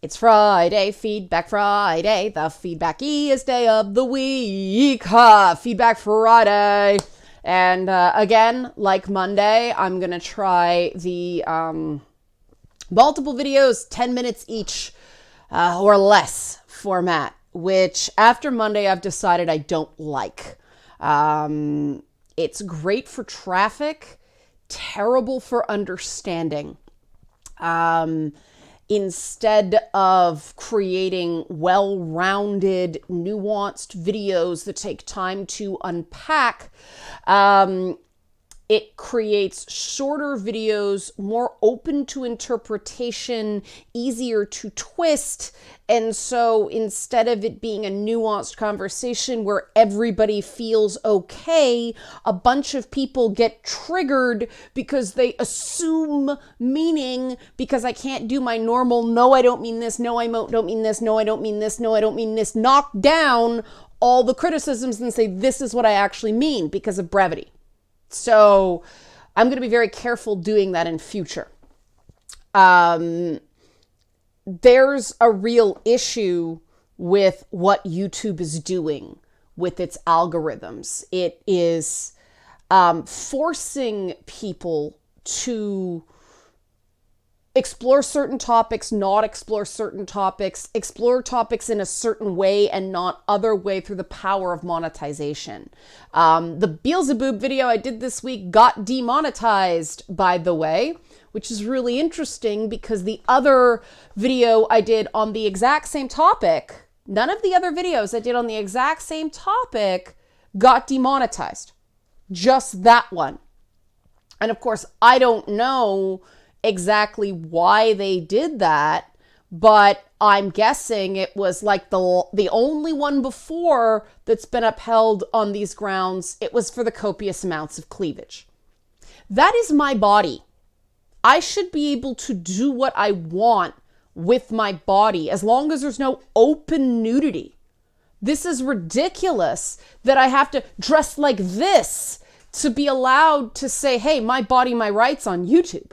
It's Friday, Feedback Friday, the feedbackiest day of the week. Feedback Friday. And again, like Monday, I'm going to try the multiple videos, 10 minutes each or less format, which after Monday I've decided I don't like. It's great for traffic, terrible for understanding. Instead of creating well-rounded, nuanced videos that take time to unpack, it creates shorter videos, more open to interpretation, easier to twist. And so instead of it being a nuanced conversation where everybody feels okay, a bunch of people get triggered because they assume meaning because I can't do my normal, no, I don't mean this, no, I don't mean this, no, I don't mean this, no, I don't mean this, knock down all the criticisms and say, this is what I actually mean because of brevity. So I'm going to be very careful doing that in future. There's a real issue with what YouTube is doing with its algorithms. It is forcing people to explore certain topics, not explore certain topics, explore topics in a certain way and not other way through the power of monetization. The Beelzeboob video I did this week got demonetized, by the way, which is really interesting because the other video I did on the exact same topic, none of the other videos I did on the exact same topic got demonetized. Just that one. And of course, I don't know exactly why they did that, but I'm guessing it was like the only one before that's been upheld on these grounds. It was for the copious amounts of cleavage. That is my body. I should be able to do what I want with my body as long as there's no open nudity. This is ridiculous that I have to dress like this to be allowed to say, hey, my body, my rights on YouTube.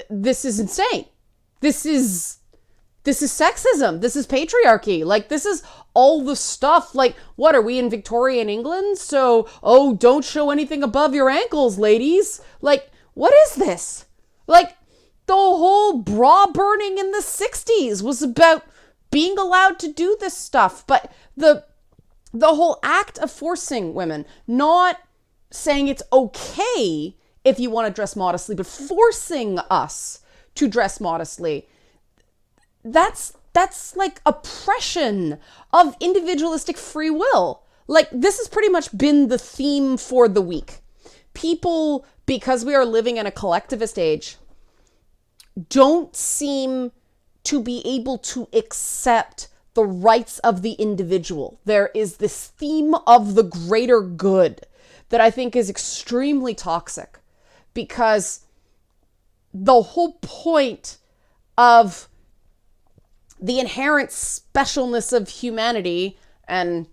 This is insane. This is sexism. This is patriarchy. Like, this is all the stuff. Like, what are we in Victorian England? So, oh, don't show anything above your ankles, ladies. Like, what is this? Like, the whole bra burning in the 60s was about being allowed to do this stuff. But the whole act of forcing women, not saying it's okay if you want to dress modestly, but forcing us to dress modestly, that's like oppression of individualistic free will. Like, this has pretty much been the theme for the week. People, because we are living in a collectivist age, don't seem to be able to accept the rights of the individual. There is this theme of the greater good that I think is extremely toxic. Because the whole point of the inherent specialness of humanity, and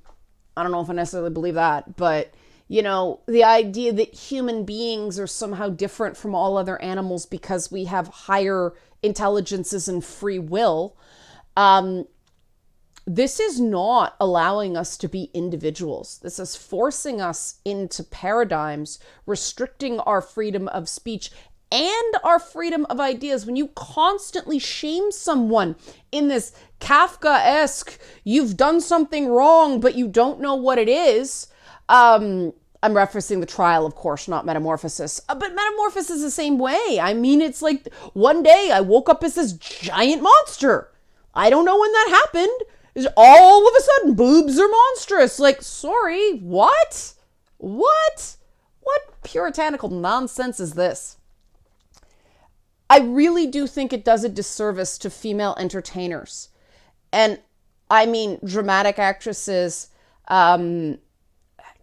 I don't know if I necessarily believe that, but, you know, the idea that human beings are somehow different from all other animals because we have higher intelligences and free will, this is not allowing us to be individuals. This is forcing us into paradigms, restricting our freedom of speech and our freedom of ideas. When you constantly shame someone in this Kafkaesque, you've done something wrong, but you don't know what it is. I'm referencing the trial, of course, not Metamorphosis. But Metamorphosis is the same way. I mean, it's like one day I woke up as this giant monster. I don't know when that happened. All of a sudden, boobs are monstrous. Like, sorry, what? What puritanical nonsense is this? I really do think it does a disservice to female entertainers. And I mean, dramatic actresses,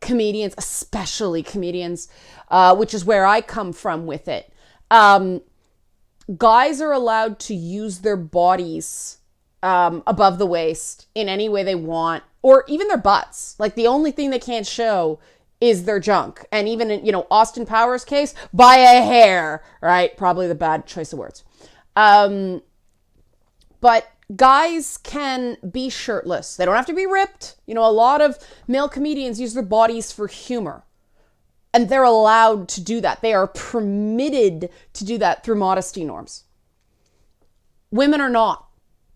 comedians, especially comedians, which is where I come from with it. Guys are allowed to use their bodies above the waist in any way they want, or even their butts. Like, the only thing they can't show is their junk. And even in, Austin Powers' case, by a hair, right? Probably the bad choice of words. but guys can be shirtless. They don't have to be ripped. You know, a lot of male comedians use their bodies for humor. And they're allowed to do that. They are permitted to do that through modesty norms. Women are not.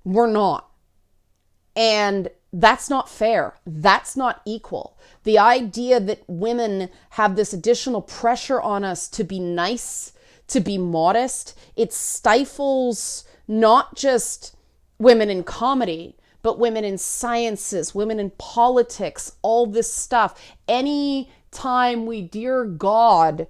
We're not. And that's not fair. That's not equal. The idea that women have this additional pressure on us to be nice, to be modest, it stifles not just women in comedy, but women in sciences, women in politics, all this stuff. Any time we, dear God,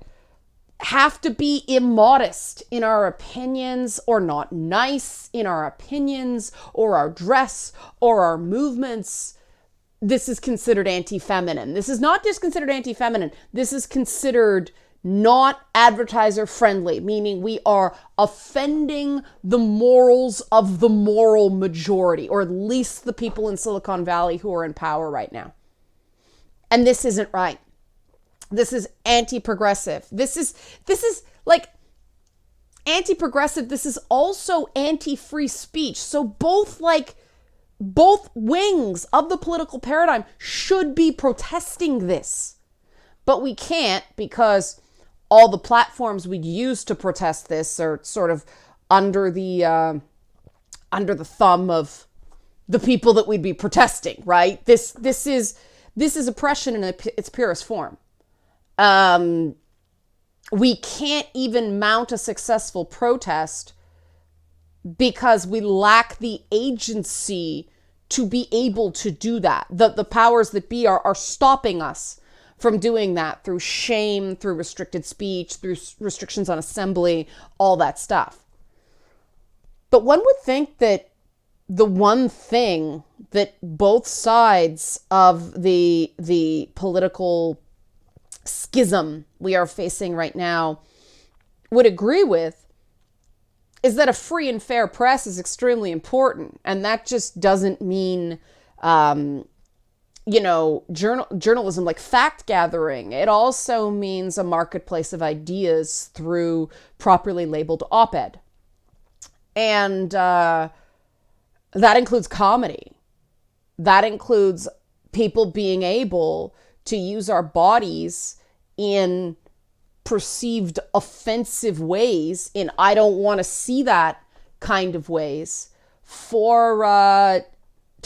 have to be immodest in our opinions or not nice in our opinions or our dress or our movements, this is considered anti-feminine. This is not just considered anti-feminine. This is considered not advertiser friendly, meaning we are offending the morals of the moral majority, or at least the people in Silicon Valley who are in power right now. And this isn't right. This is anti-progressive. This is like anti-progressive. This is also anti-free speech. So both wings of the political paradigm should be protesting this. But we can't, because all the platforms we'd use to protest this are sort of under the thumb of the people that we'd be protesting, right? This is oppression in its purest form. We can't even mount a successful protest because we lack the agency to be able to do that. The powers that be are stopping us from doing that through shame, through restricted speech, through restrictions on assembly, all that stuff. But one would think that the one thing that both sides of the political schism we are facing right now would agree with is that a free and fair press is extremely important. And that just doesn't mean, journalism like fact gathering. It also means a marketplace of ideas through properly labeled op-ed. And that includes comedy. That includes people being able to use our bodies in perceived offensive ways, in I don't want to see that kind of ways, to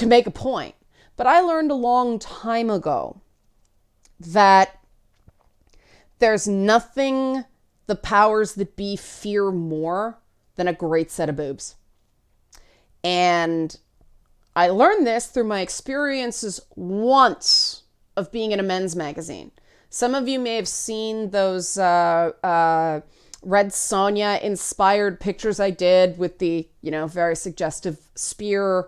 make a point. But I learned a long time ago that there's nothing the powers that be fear more than a great set of boobs. And I learned this through my experiences once of being in a men's magazine. Some of you may have seen those Red Sonja inspired pictures I did with the, very suggestive spear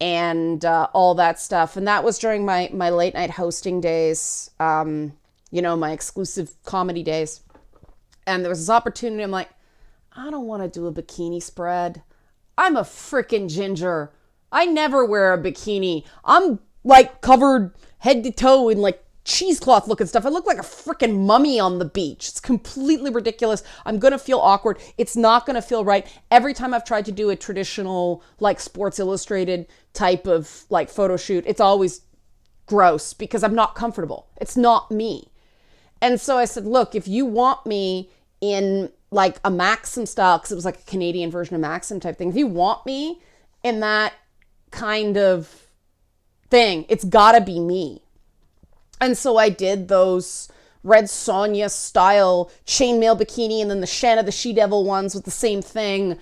and all that stuff. And that was during my late night hosting days, my exclusive comedy days. And there was this opportunity. I'm like, I don't want to do a bikini spread. I'm a freaking ginger. I never wear a bikini. I'm like covered head to toe in like cheesecloth looking stuff. I look like a freaking mummy on the beach. It's completely ridiculous. I'm going to feel awkward. It's not going to feel right. Every time I've tried to do a traditional like Sports Illustrated type of like photo shoot, it's always gross because I'm not comfortable. It's not me. And so I said, look, if you want me in like a Maxim style, because it was like a Canadian version of Maxim type thing, if you want me in that kind of thing, it's gotta be me. And so I did those Red Sonja style chainmail bikini and then the Shanna the She-Devil ones with the same thing.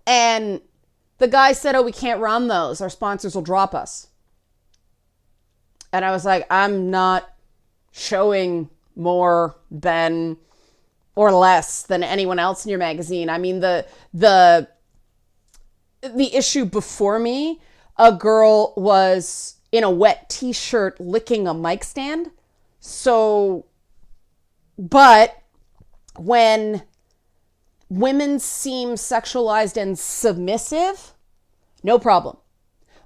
And the guy said, oh, we can't run those. Our sponsors will drop us. And I was like, I'm not showing more than or less than anyone else in your magazine. I mean, the issue before me, a girl was in a wet t-shirt licking a mic stand. So, but when women seem sexualized and submissive, no problem.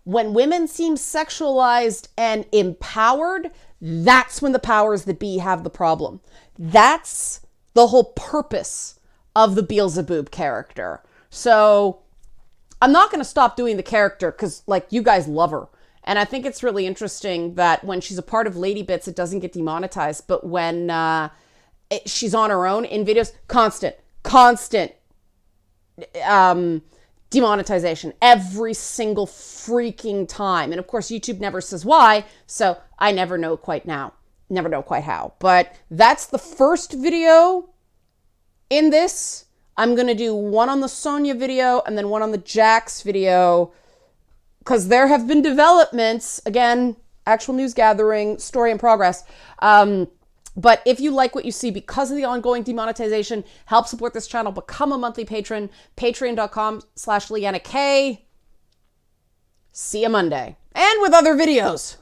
When women seem sexualized and empowered, that's when the powers that be have the problem. That's the whole purpose of the Beelzeboob character. So I'm not going to stop doing the character because, like, you guys love her. And I think it's really interesting that when she's a part of Lady Bits, it doesn't get demonetized. But when she's on her own in videos, constant demonetization every single freaking time. And of course, YouTube never says why. So I never know quite how. But that's the first video in this. I'm going to do one on the Sonia video and then one on the Jax video, because there have been developments, again, actual news gathering, story in progress. But if you like what you see because of the ongoing demonetization, help support this channel, become a monthly patron, patreon.com/LeannaK. See you Monday. And with other videos.